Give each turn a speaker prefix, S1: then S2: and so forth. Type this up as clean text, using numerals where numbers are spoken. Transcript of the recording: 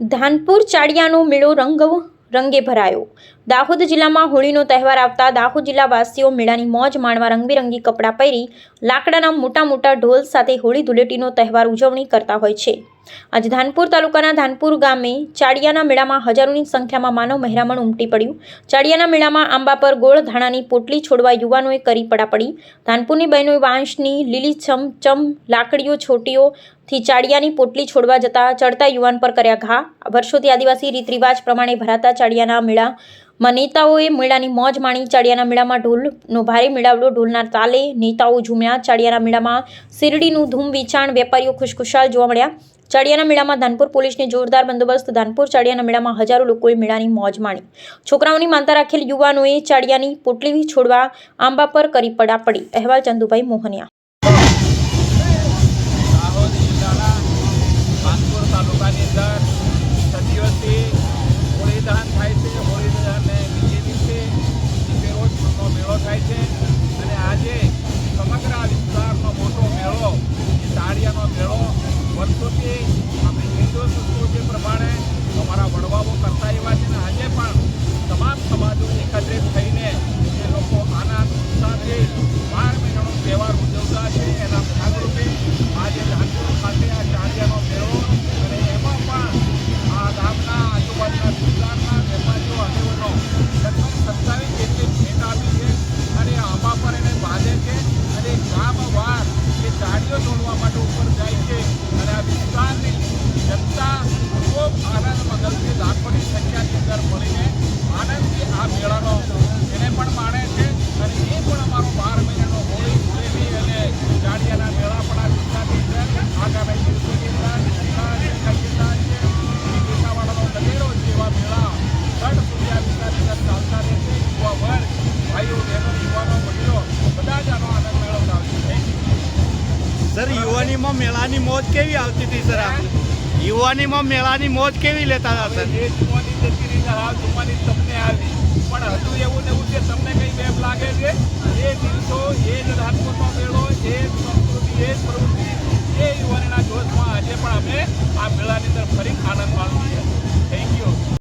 S1: ધાનપુર ચાડિયાનો મેળો રંગે ભરાયો। દાહોદ જિલ્લામાં હોળીનો તહેવાર આવતા દાહોદ જિલ્લાવાસીઓ મેળાની મોજ માણવા રંગબેરંગી કપડાં પહેરી લાકડાના મોટા મોટા ઢોલ સાથે હોળી ધૂળેટીનો તહેવાર ઉજવણી કરતા હોય છે। આજે ધાનપુર તાલુકાના ધાનપુર ગામે ચાડિયાના મેળામાં હજારોની સંખ્યામાં માનવ મહેરામણ ઉમટી પડ્યું। ચાડિયાના મેળામાં આંબા પર ગોળ ધાણાની પોટલી છોડવા યુવાનોએ કરી પડાપડી। ધાનપુરની બહેનોએ વાંસની લીલીછમ લાકડીઓ છોટીઓથી ચાડિયાની પોટલી છોડવા ચડતા યુવાન પર કર્યા ઘા। વર્ષોથી આદિવાસી રીત રિવાજ પ્રમાણે ભરાતા ચાડિયાના મેળામાં નેતાઓએ મેળાની મોજ માણી। ચાડિયાના મેળામાં ઢોલનો ભારે મેળાવડો, ઢોલના તાલે નેતાઓ ઝૂમ્યા। ચાડિયાના મેળામાં શેરડીનું ધૂમ વેચાણ, વેપારીઓ ખુશખુશાલ જોવા મળ્યા। ચાડિયાના મેળામાં ધાનપુર પોલીસની જોરદાર બંદોબસ્ત। ધાનપુર ચાડિયાના મેળામાં હજારો લોકોએ મેળાની મોજ માણી। છોકરાઓની માનતા રાખેલ યુવાનોએ ચાડિયાની પોટલી છોડવા આંબા પર કરી પડાપડી। અહેવાલ ચંદુભાઈ મોહનિયા।
S2: દાહોદ જિલ્લાના ધાનપુર તાલુકાની અંદર 6 દિવસથી હોળી દહન થાય છે। હોળી દહનને બીજે દિવસે દીપેરોજનો મેળો થાય છે અને આજે સમગ્ર આ વિસ્તારનો મોટો મેળો એ ચાડિયાનો મેળો વર્ષોથી આપણી હિન્દુ સંસ્કૃતિ પ્રમાણે અમારા વડવાઓ કરતા એવા છે ને આજે પણ તમામ સમાજો એકત્રિત થઈને એ લોકો આનંદ ઉત્સાહથી 12 મહિનાનો તહેવાર ઉજવતા છે। એના ભાગરૂપે આજે ધાનપુર ખાતે આ ચાડિયાનો મેળો અને એમાં પણ આ ગામના આજુબાજુના વિસ્તારના વેપારીઓ આગેવાનો લગભગ 27 જેટલી ભેટ આપી છે અને આંબા પર એને બાંધે છે અને ગામવાર એ ચાડિયો તોડવા માટે ઉપર જાય છે અને આ વિસ્તારની જનતા ખૂબ આનંદમાં ગલતી લાખોની સંખ્યાની અંદર મળીને આનંદથી આ મેળાનો એને પણ માણે છે અને એ પણ અમારો 12 મહિનાનો હોળી ધૂળેટી અને ચાડિયાના મેળા પણ આ વિસ્તારની અંદર આગામી દિવસોની અંદર ડીસાવાળાનો ગઢેરો જેવા મેળા ગઢ સુધી આ વિસ્તારની અંદર ચાલતા રહેશે। યુવા વર્ગ, ભાઈઓ બહેનો, યુવાનો વડીલો બધા જ આનો આનંદ મેળવતા હોય છે।
S3: સર, યુવાનીમાં મેળાની મોજ કેવી આવતી હતી? સર, યુવાનીમાં મેળાની મોજ કેવી લેતા હતા? સર,
S2: એ જુવાની જતી રીતે હાલ જુવાની તમને આવી પણ હજુ એવું ને એવું છે। તમને કઈ વેબ લાગે છે? એ દિવસો, એ જ ધાનપુરનો મેળો, એ જ સંસ્કૃતિ, એ જ પ્રવૃત્તિ